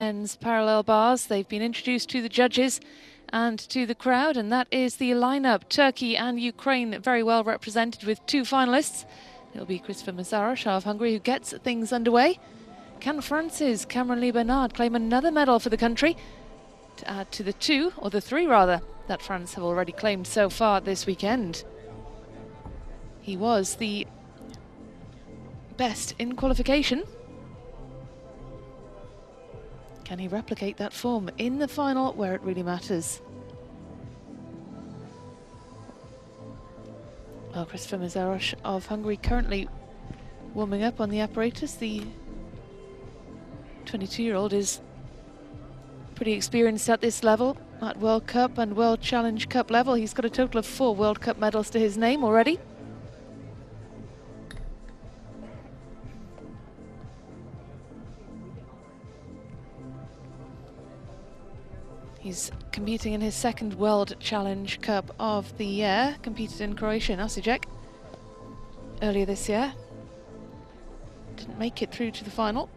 Men's parallel bars. They've been introduced to the judges and to the crowd, and that is the lineup. Turkey and Ukraine very well represented with two finalists. It'll be Christopher Mazarosh of Hungary who gets things underway. Can France's Cameron Lee Bernard claim another medal for the country to add to the two, or the three rather, that France have already claimed so far this weekend? He was the best in qualification. Can he replicate that form in the final where it really matters? Well, Christopher Mazarosh of Hungary currently warming up on the apparatus. The 22-year-old is pretty experienced at this level, at World Cup and World Challenge Cup level. He's got a total of 4 World Cup medals to his name already. He's competing in his second World Challenge Cup of the year, competed in Croatia in Osijek earlier this year. Didn't make it through to the final.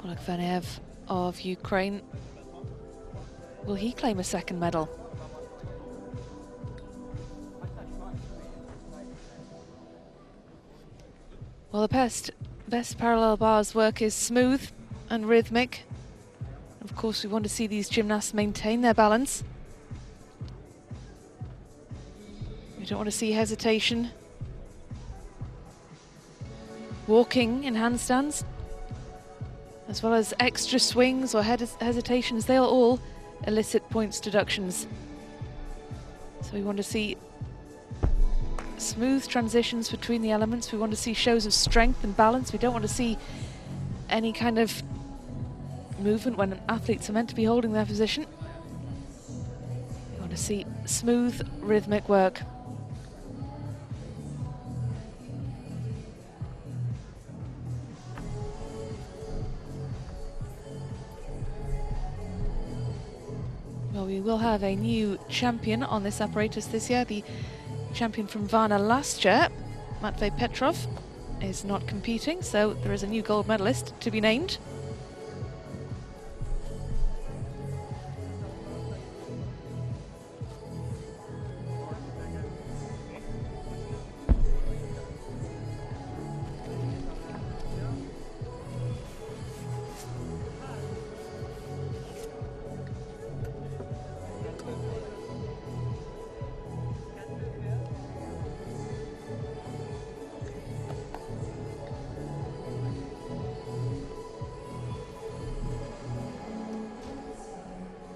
Polak Vanev of Ukraine. Will he claim a second medal? Well, the best parallel bars work is smooth and rhythmic. Of course, we want to see these gymnasts maintain their balance. We don't want to see hesitation. Walking in handstands, as well as extra swings or hesitations, they'll all elicit points deductions. So we want to see smooth transitions between the elements. We want to see shows of strength and balance. We don't want to see any kind of movement when athletes are meant to be holding their position. We want to see smooth, rhythmic work. Well, we will have a new champion on this apparatus this year. The champion from Varna last year, Matvey Petrov, is not competing, so there is a new gold medalist to be named.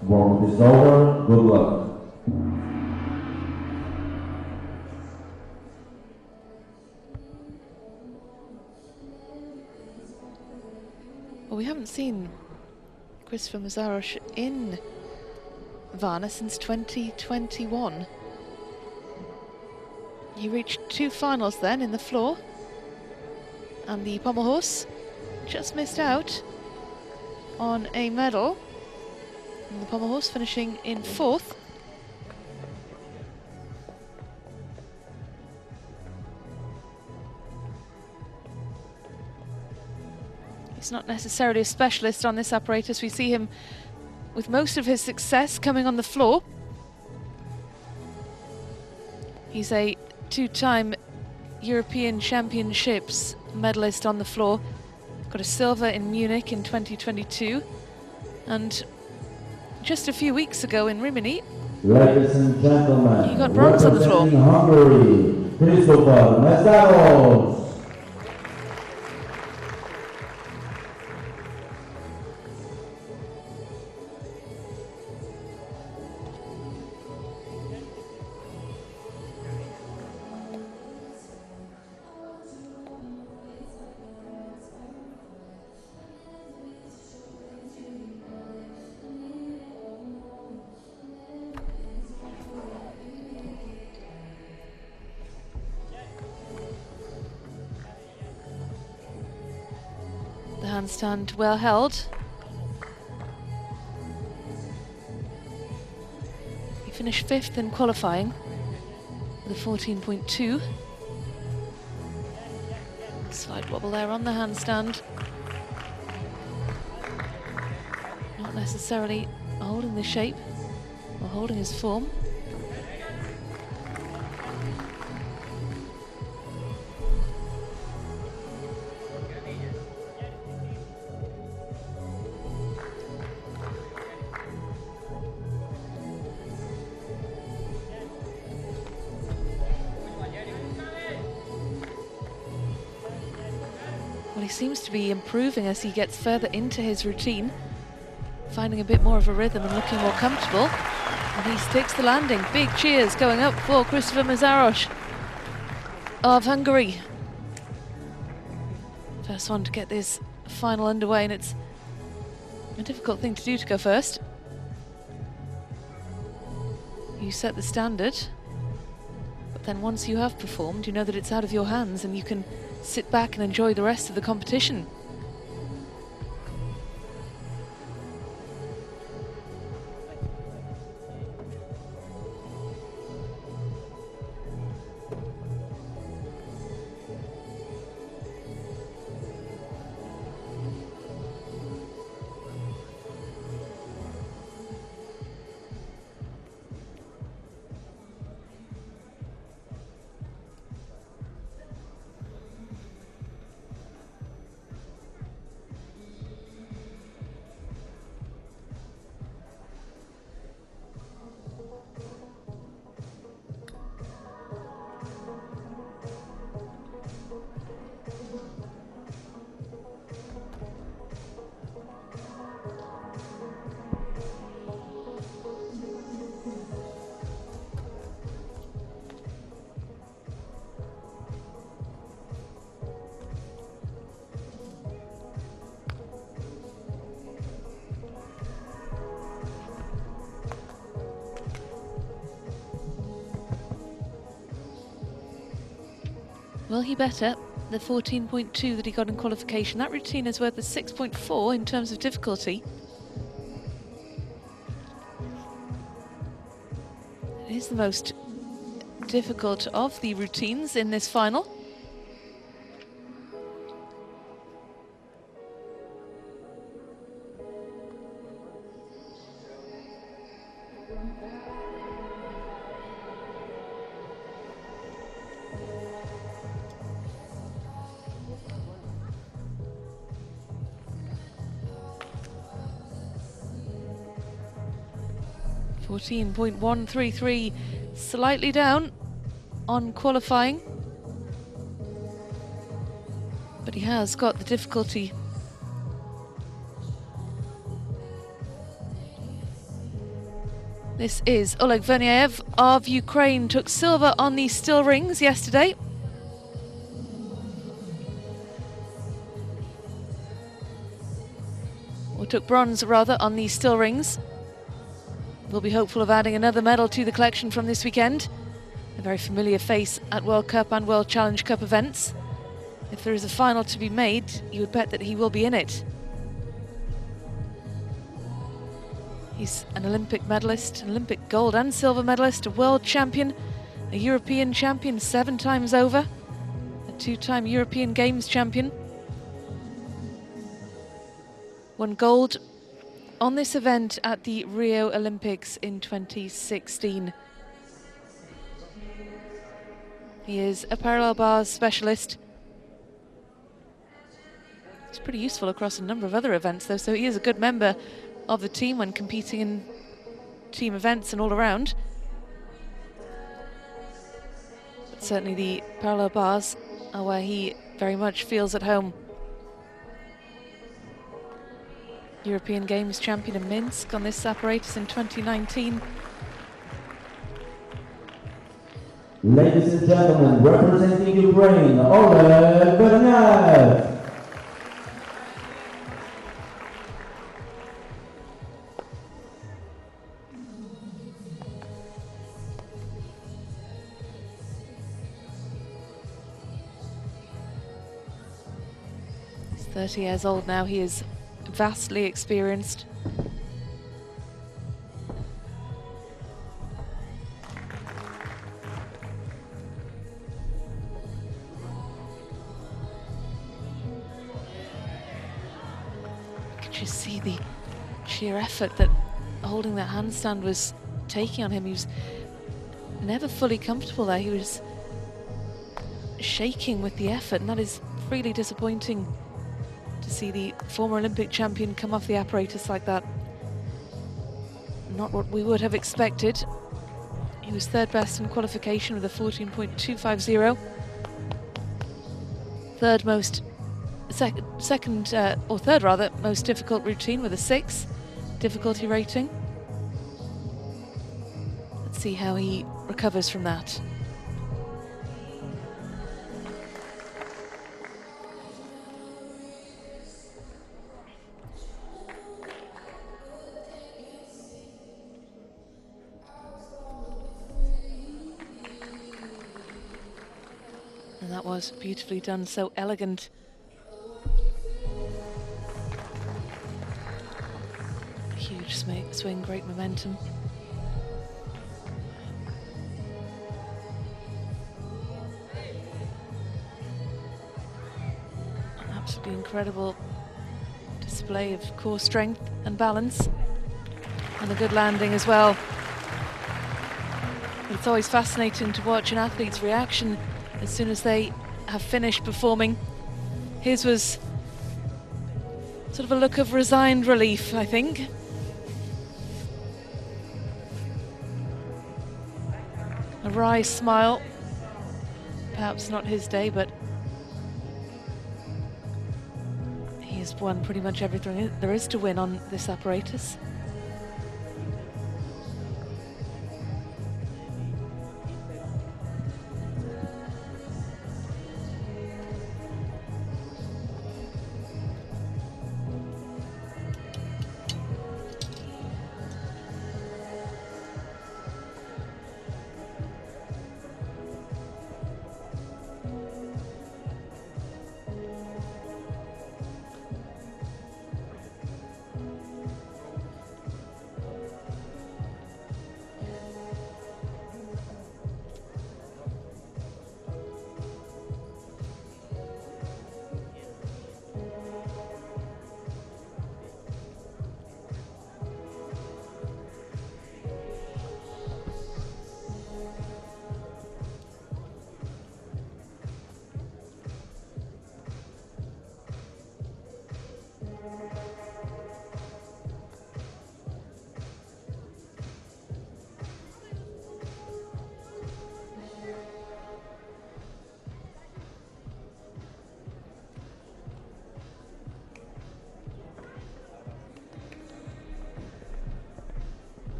Warm-up is over. Good luck. Well, we haven't seen Christopher Mazarosh in Varna since 2021. He reached 2 finals then in the floor, and the pommel horse just missed out on a medal. And the pommel horse finishing in 4th. He's not necessarily a specialist on this apparatus. We see him with most of his success coming on the floor. He's a 2-time European Championships medalist on the floor. Got a silver in Munich in 2022. And just a few weeks ago in Rimini, ladies and gentlemen, he got bronze on the floor. Hungary, Christopher Mazarosh. handstand well held. He finished 5th in qualifying with a 14.2. Slight wobble there on the handstand. Not necessarily holding the shape or holding his form. Well, he seems to be improving as he gets further into his routine, finding a bit more of a rhythm and looking more comfortable. And he sticks the landing. Big cheers going up for Christopher Mazaros of Hungary. First one to get this final underway, and it's a difficult thing to do to go first. You set the standard, but then once you have performed, you know that it's out of your hands and you can sit back and enjoy the rest of the competition. Well, he better. The 14.2 that he got in qualification, that routine is worth a 6.4 in terms of difficulty. It is the most difficult of the routines in this final. .133, slightly down on qualifying, but he has got the difficulty. This is Oleg Verniev of Ukraine, took silver on the still rings yesterday. Or took bronze rather on the still rings. We'll be hopeful of adding another medal to the collection from this weekend. A very familiar face at World Cup and World Challenge Cup events. If there is a final to be made, you would bet that he will be in it. He's an Olympic medalist, an Olympic gold and silver medalist, a world champion, a European champion 7 times over, a 2-time European Games champion. Won gold on this event at the Rio Olympics in 2016. He is a parallel bars specialist. He's pretty useful across a number of other events though, so he is a good member of the team when competing in team events and all around. But certainly the parallel bars are where he very much feels at home. European Games champion in Minsk on this apparatus in 2019. Ladies and gentlemen, representing Ukraine, Oleg Verniev. 30 years old now, he is vastly experienced. You could just see the sheer effort that holding that handstand was taking on him. He was never fully comfortable there. He was shaking with the effort, and that is really disappointing to see the former Olympic champion come off the apparatus like that. Not what we would have expected. He was third best in qualification with a 14.250. Third most difficult routine with a 6 difficulty rating. Let's see how he recovers from that. And that was beautifully done, so elegant. Huge swing, great momentum. An absolutely incredible display of core strength and balance, and a good landing as well. It's always fascinating to watch an athlete's reaction as soon as they have finished performing. His was sort of a look of resigned relief, I think. A wry smile. Perhaps not his day, but he has won pretty much everything there is to win on this apparatus.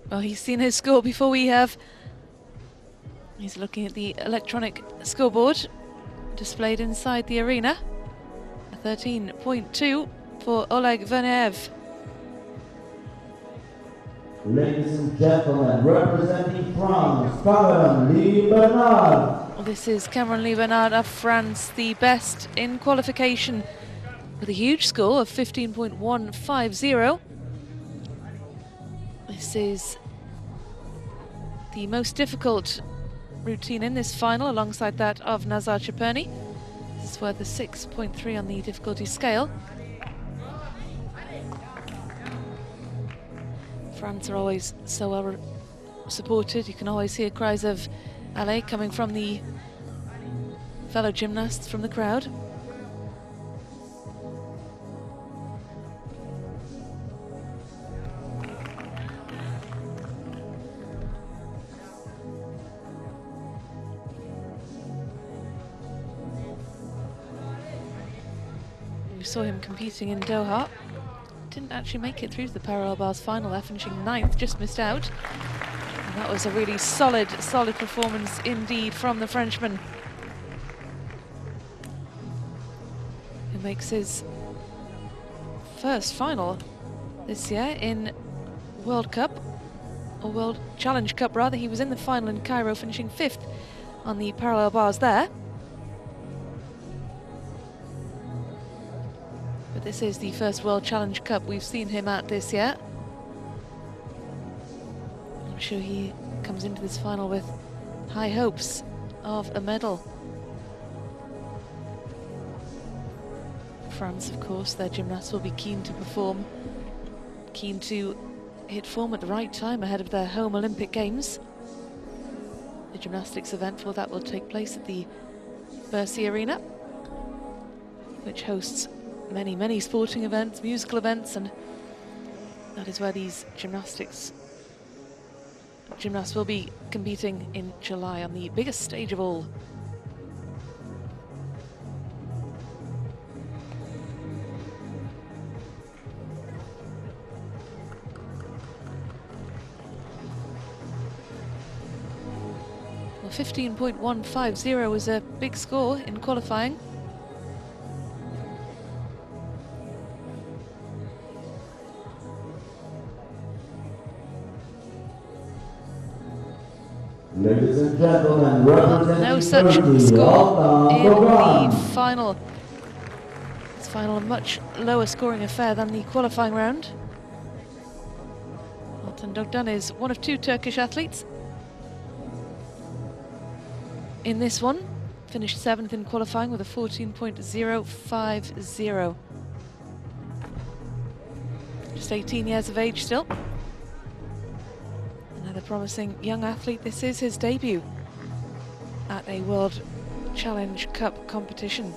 Well, he's seen his score before we have. He's looking at the electronic scoreboard displayed inside the arena. A 13.2 for Oleg Vernev. Ladies and gentlemen, representing France, Cameron Lee Bernard. This is Cameron Lee Bernard of France, the best in qualification with a huge score of 15.150. This is the most difficult routine in this final, alongside that of Nazar Chaperny. This is worth a 6.3 on the difficulty scale. France are always so well supported. You can always hear cries of allez coming from the fellow gymnasts from the crowd. We saw him competing in Doha. Didn't actually make it through to the parallel bars final there, finishing 9th, just missed out. And that was a really solid performance indeed from the Frenchman, who makes his first final this year in World Cup, or World Challenge Cup rather. He was in the final in Cairo, finishing 5th on the parallel bars there. this is the first World Challenge Cup we've seen him at this year. I'm sure he comes into this final with high hopes of a medal. France, of course, their gymnasts will be keen to perform, keen to hit form at the right time ahead of their home Olympic Games. The gymnastics event for that will take place at the Bercy Arena, which hosts many sporting events, musical events, and that is where these gymnasts will be competing in July on the biggest stage of all. Well, 15.150 was a big score in qualifying. Ladies and gentlemen, representing no such Turkey, score in Varna. the final. This final, a much lower scoring affair than the qualifying round. Altan Dogdan is one of 2 Turkish athletes in this one. Finished 7th in qualifying with a 14.050. Just 18 years of age still. Another promising young athlete. This is his debut at a World Challenge Cup competition.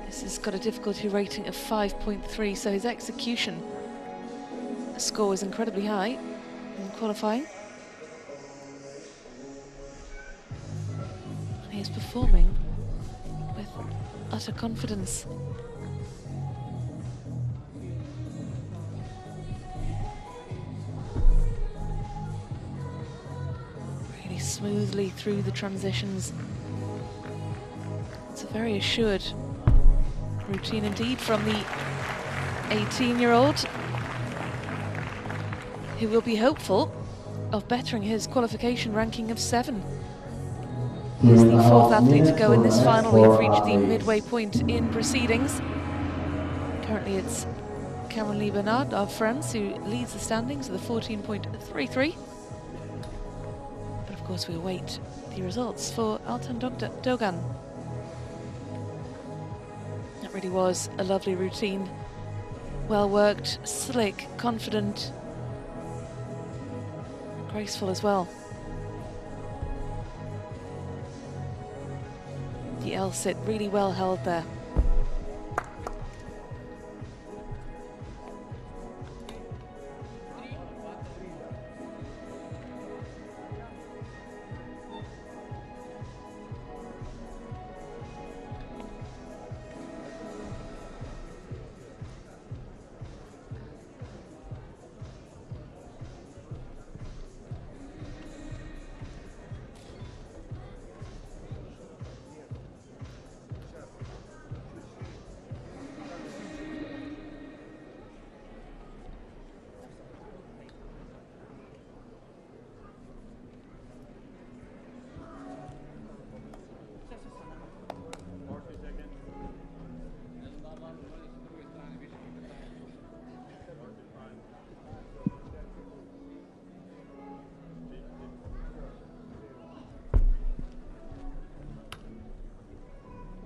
This has got a difficulty rating of 5.3, so his execution score was incredibly high in qualifying. And he is performing with utter confidence. Really smoothly through the transitions. It's a very assured routine indeed from the 18-year-old, who will be hopeful of bettering his qualification ranking of 7. He's the 4th athlete to go in this final. We've reached the midway point in proceedings. Currently it's Cameron Lee Bernard of France who leads the standings with a 14.33. But of course we await the results for Altan Dogdan. That really was a lovely routine. Well worked, slick, confident, graceful as well. The L-sit really well held there.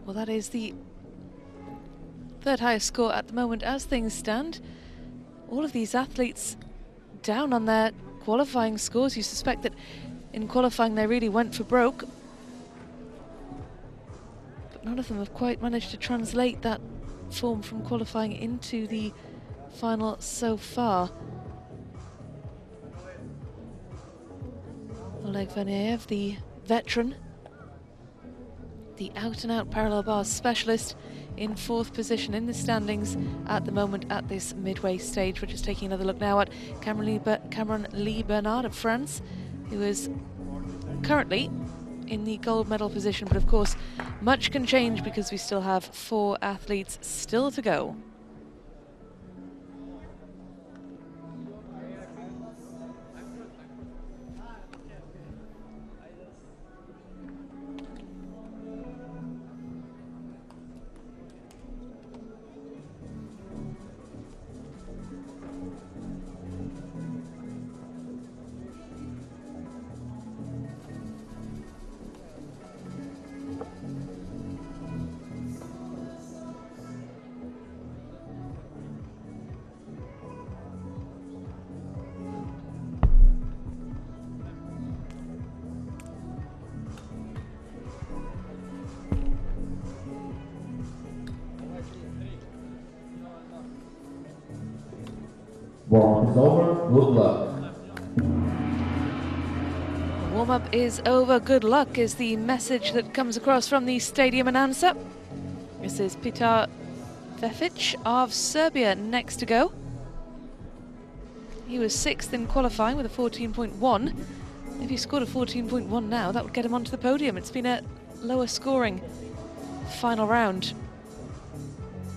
Well, that is the 3rd highest score at the moment as things stand. All of these athletes down on their qualifying scores. You suspect that in qualifying they really went for broke, but none of them have quite managed to translate that form from qualifying into the final so far. Oleg Verneyev, the veteran, the out-and-out parallel bars specialist, in 4th position in the standings at the moment at this midway stage. We're just taking another look now at Cameron Lee Bernard of France, who is currently in the gold medal position, but of course much can change because we still have 4 athletes still to go. Warm-up is over. Good luck. Warm-up is over. Good luck is the message that comes across from the stadium announcer. This is Petar Vefic of Serbia next to go. He was 6th in qualifying with a 14.1. If he scored a 14.1 now, that would get him onto the podium. It's been a lower scoring final round.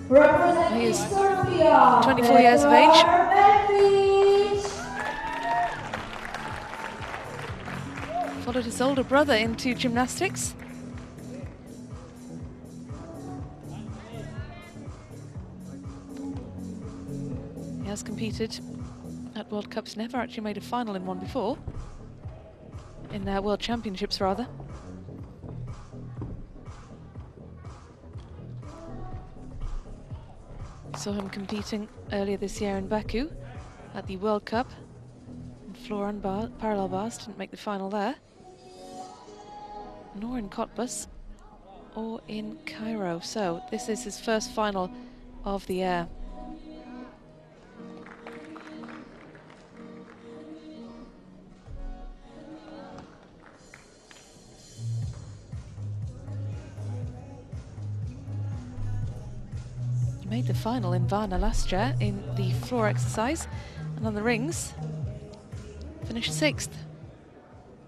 He is 24 years of age. Followed his older brother into gymnastics. He has competed at World Cups, never actually made a final in one before. In World Championships, rather. Saw him competing earlier this year in Baku at the World Cup. In floor and parallel bars, didn't make the final there. Nor in Cottbus or in Cairo. So this is his first final of the year. He made the final in Varna last year in the floor exercise, and on the rings finished 6th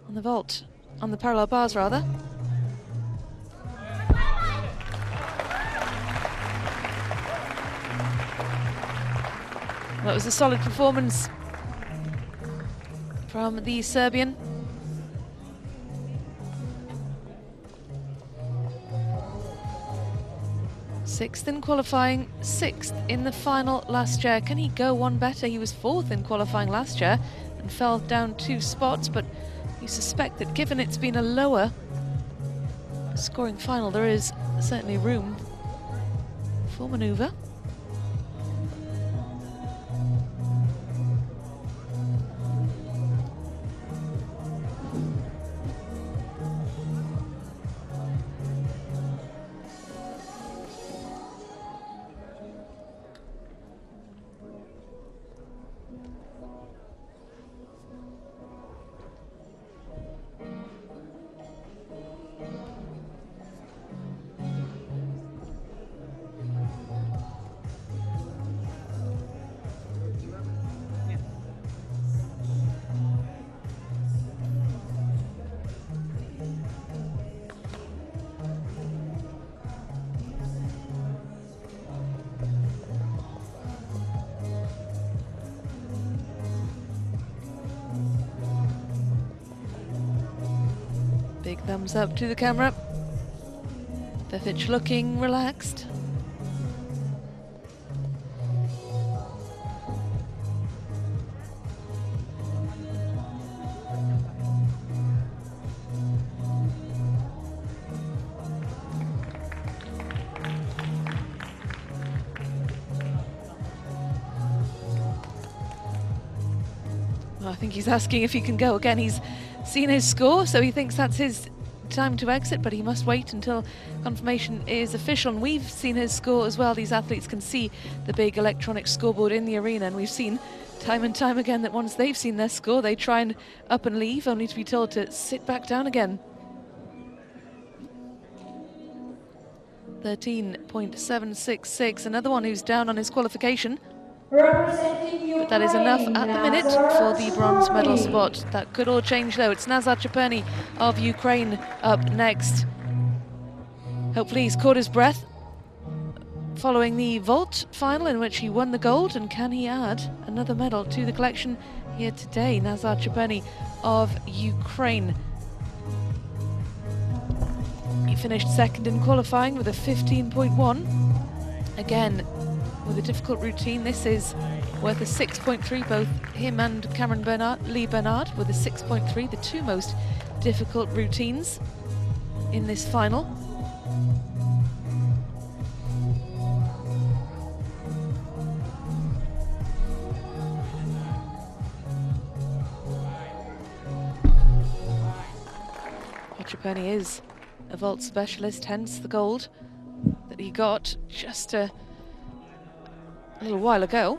on the vault. On the parallel bars, rather. Well, it was a solid performance from the Serbian. Sixth in qualifying, 6th in the final last year. Can he go one better? He was 4th in qualifying last year and fell down 2 spots, but you suspect that given it's been a lower scoring final, there is certainly room for manoeuvre. Big thumbs up to the camera. Vefic looking relaxed. Well, I think he's asking if he can go again. He's seen his score, so he thinks that's his time to exit, but he must wait until confirmation is official. And we've seen his score as well. These athletes can see the big electronic scoreboard in the arena, and we've seen time and time again that once they've seen their score, they try and up and leave, only to be told to sit back down again. 13.766, another one who's down on his qualification. But that is enough at the minute for the bronze medal spot. That could all change though. It's Nazar Chepeny of Ukraine up next. Hopefully he's caught his breath following the vault final in which he won the gold, and can he add another medal to the collection here today? Nazar Chepeny of Ukraine. He finished 2nd in qualifying with a 15.1. Again, with a difficult routine. This is worth a 6.3, both him and Lee Bernard with a 6.3, the 2 most difficult routines in this final. Chepeny is a vault specialist, hence the gold that he got just a little while ago.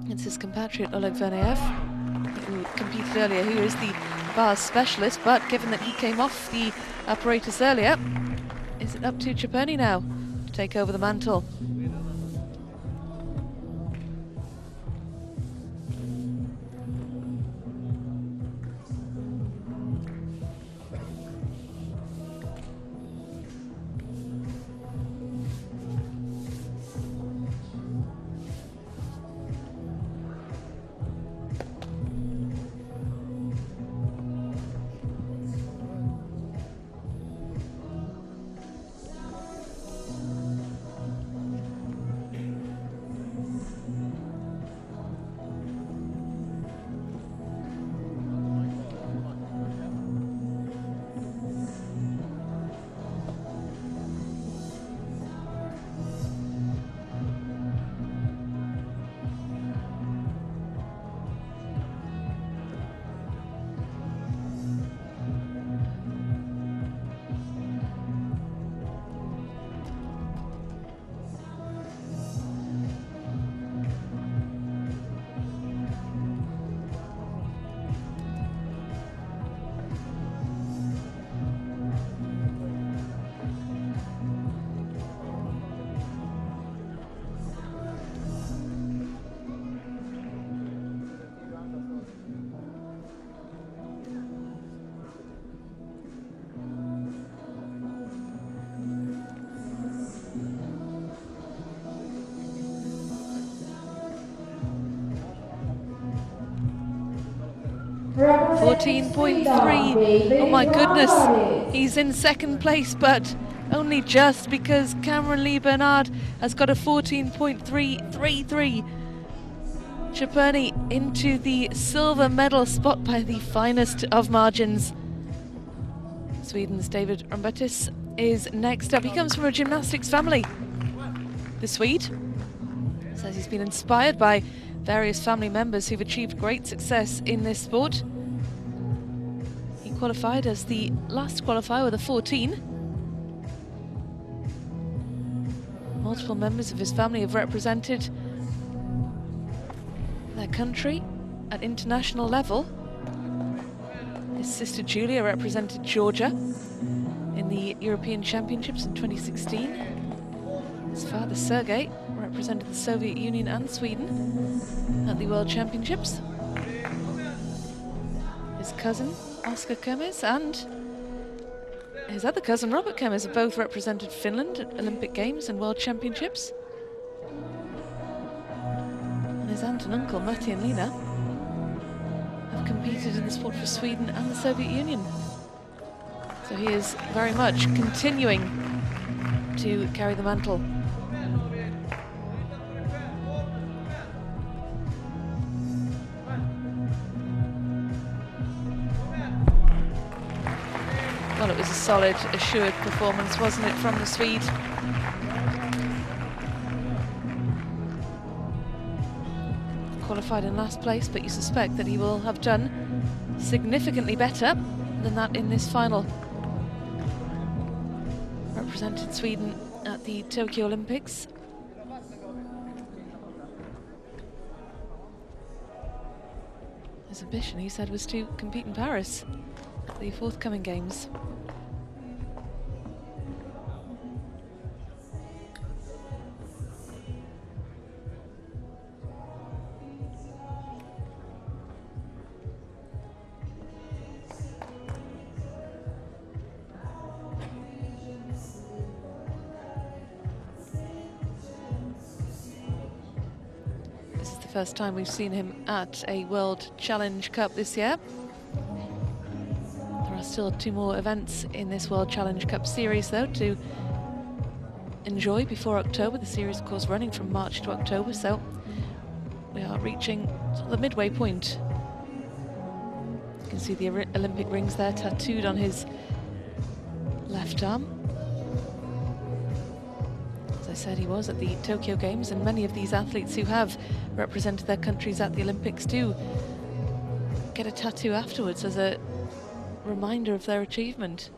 It's his compatriot Oleg Verneyev, who competed earlier, who is the bars specialist, but given that he came off the apparatus earlier, is it up to Ciapponi now to take over the mantle? .14.3. Oh my goodness, he's in second place, but only just, because Cameron Lee Bernard has got a 14.333. Ciapponi into the silver medal spot by the finest of margins. Sweden's David Rambetis is next up. He comes from a gymnastics family. The Swede says he's been inspired by various family members who've achieved great success in this sport. He qualified as the last qualifier with a 14. Multiple members of his family have represented their country at international level. His sister Julia represented Georgia in the European Championships in 2016. His father Sergei represented the Soviet Union and Sweden at the World Championships. His cousin Oscar Kemes and his other cousin Robert Kemes have both represented Finland at Olympic Games and World Championships. And his aunt and uncle Matti and Lina have competed in the sport for Sweden and the Soviet Union. So he is very much continuing to carry the mantle. Well, it was a solid, assured performance, wasn't it, from the Swede? Qualified in last place, but you suspect that he will have done significantly better than that in this final. Represented Sweden at the Tokyo Olympics. His ambition, he said, was to compete in Paris at the forthcoming games. First time we've seen him at a World Challenge Cup this year. There are still 2 more events in this World Challenge Cup series, though, to enjoy before October. The series, of course, running from March to October, so we are reaching the midway point. You can see the Olympic rings there tattooed on his left arm. As I said, he was at the Tokyo Games, and many of these athletes who have represented their countries at the Olympics do get a tattoo afterwards as a reminder of their achievement.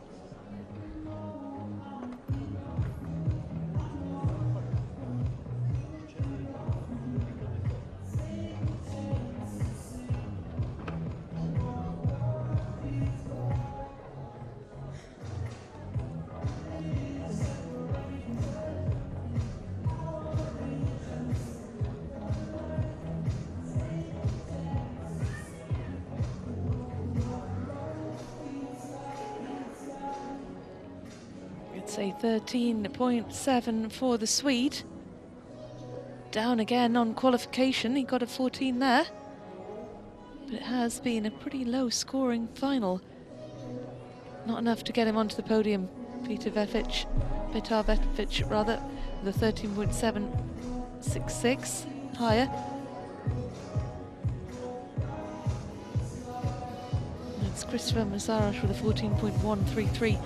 It's a 13.7 for the Swede. Down again on qualification, he got a 14 there. But it has been a pretty low scoring final. Not enough to get him onto the podium. Petar Vefic rather, with a 13.766 higher. It's Christopher Masaros with a 14.133,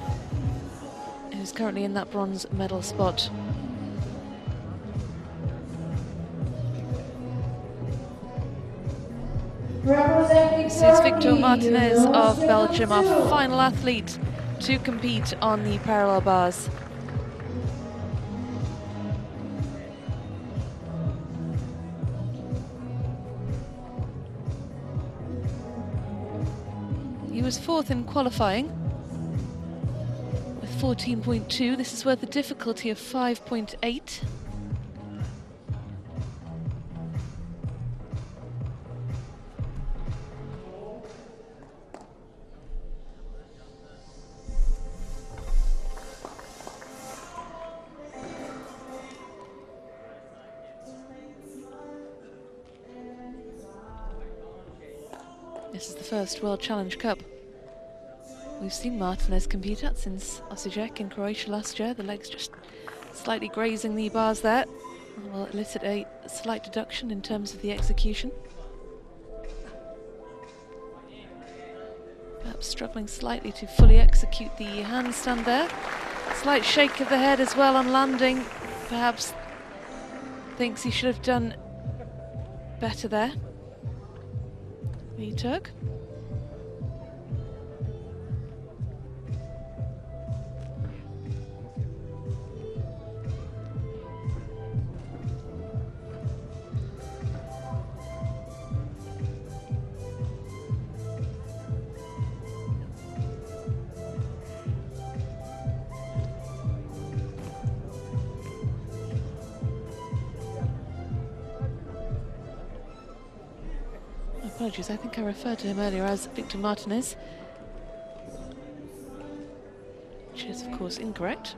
who's currently in that bronze medal spot. This is Victor Martinez of Belgium, our final athlete to compete on the parallel bars. He was fourth in qualifying with 14.2. This is worth a difficulty of 5.8. This is the first World Challenge Cup we've seen Martinez compete at since Osijek in Croatia last year. The legs just slightly grazing the bars there will elicit a slight deduction in terms of the execution. Perhaps struggling slightly to fully execute the handstand there. Slight shake of the head as well on landing. Perhaps thinks he should have done better there. The Turk. Apologies, I think I referred to him earlier as Victor Martinez, which is of course incorrect.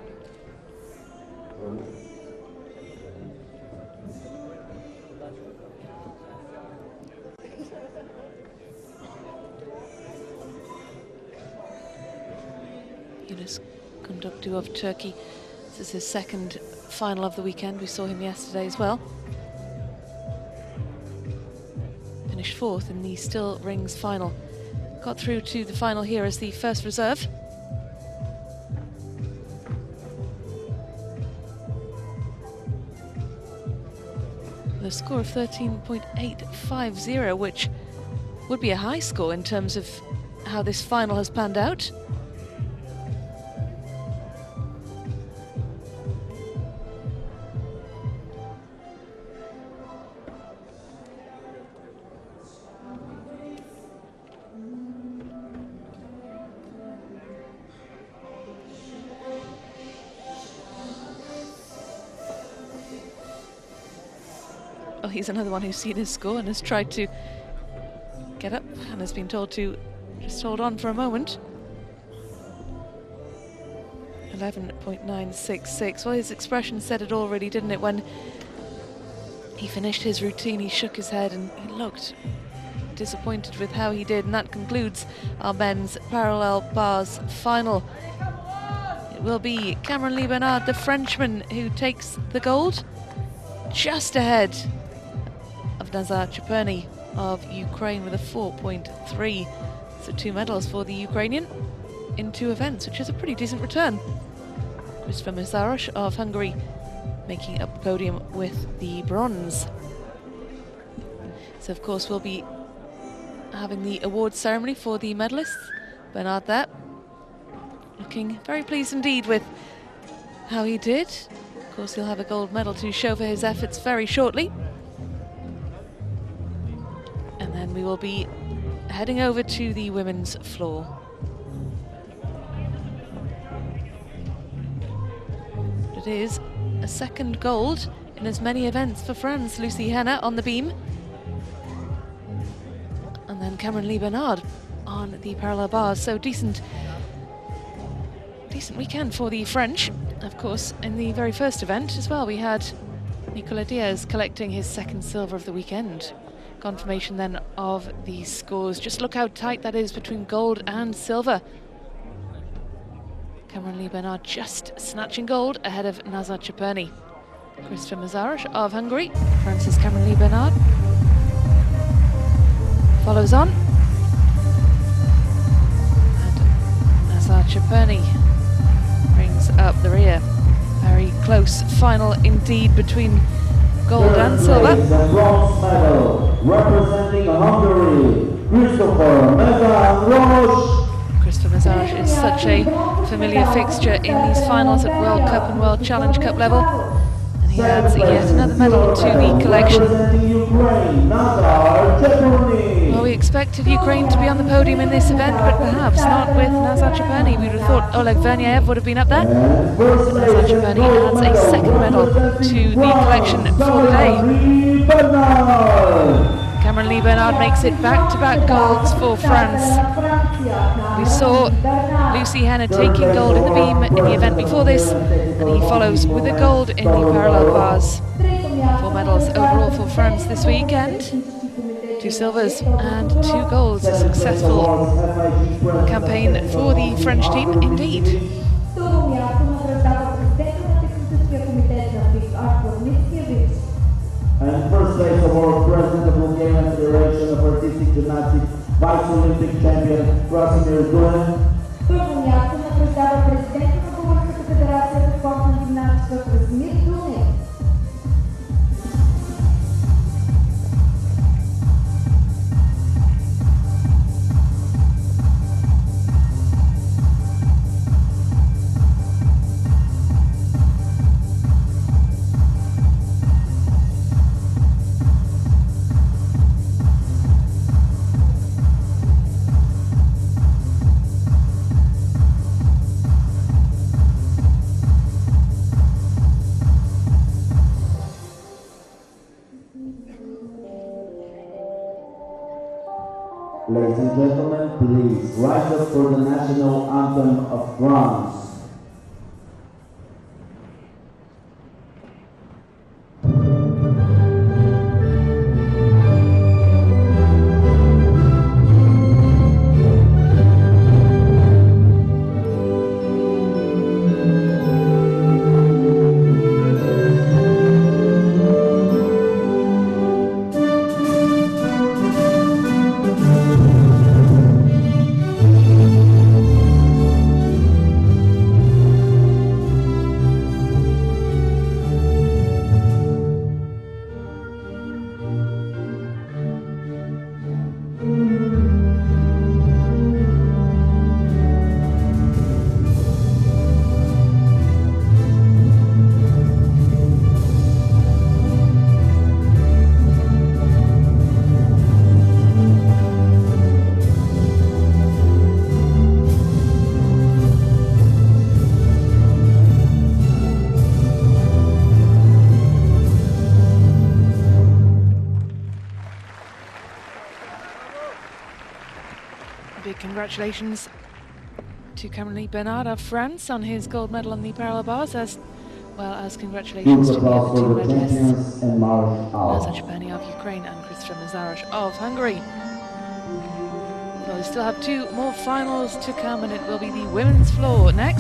Yunus Kundukdu of Turkey. This is his second final of the weekend. We saw him yesterday as well. Finished fourth in the Still Rings final. Got through to the final here as the first reserve. With a score of 13.850, which would be a high score in terms of how this final has panned out. Well, he's another one who's seen his score and has tried to get up and has been told to just hold on for a moment. 11.966. Well, his expression said it all, really, didn't it? When he finished his routine, he shook his head and he looked disappointed with how he did. And that concludes our men's parallel bars final. It will be Cameron Lee Bernard, the Frenchman, who takes the gold, just ahead of Nazar Cheperny of Ukraine with a 4.3. So 2 medals for the Ukrainian in 2 events, which is a pretty decent return. Christopher Masaros of Hungary making up the podium with the bronze. So of course we'll be having the awards ceremony for the medalists. Bernard there, looking very pleased indeed with how he did. Of course he'll have a gold medal to show for his efforts very shortly. And then we will be heading over to the women's floor. It is a second gold in as many events for France. Lucy Henner on the beam. And then Cameron Lee Bernard on the parallel bars. So decent decent weekend for the French. Of course, in the very first event as well, we had Nicolas Diaz collecting his second silver of the weekend. Confirmation then of the scores. Just look how tight that is between gold and silver. Cameron Lee Bernard just snatching gold ahead of Nazar Ciperny. Christopher Mazaros of Hungary, France's Cameron Lee Bernard follows on. And Nazar Ciperny brings up the rear. Very close final indeed between gold and silver. The bronze medal representing Hungary, Christopher Mazaros. Christopher Mazaros is such a familiar fixture in these finals at World Cup and World Challenge Cup level. And he adds yet another medal to the collection. Well, we expected Ukraine to be on the podium in this event, but perhaps not with Nazar Ciperny. We would have thought Oleg Verniev would have been up there. But Nazar Ciperny adds a second medal to the collection for the day. Cameron Lee Bernard makes it back-to-back golds for France. We saw Lucy Henner taking gold in the beam in the event before this, and he follows with a gold in the parallel bars. 4 medals overall for France this weekend. 2 silvers and 2 golds. A successful campaign for the French team indeed. And first place award, President of Bulgarian Federation of Artistic Gymnastics, Vice Olympic Champion, Krasimir Gulen. Първо място награждава президента на Българската федерация за спортна гимнастика Красимир Дунев. Ladies and gentlemen, please rise up for the national anthem of France. Big congratulations to Cameron Lee Bernard of France on his gold medal on the parallel bars, as well as congratulations to the other 2 medalists, Nazar Ciperny of Ukraine and Christopher Mazaros of Hungary. Well, we still have 2 more finals to come, and it will be the women's floor next.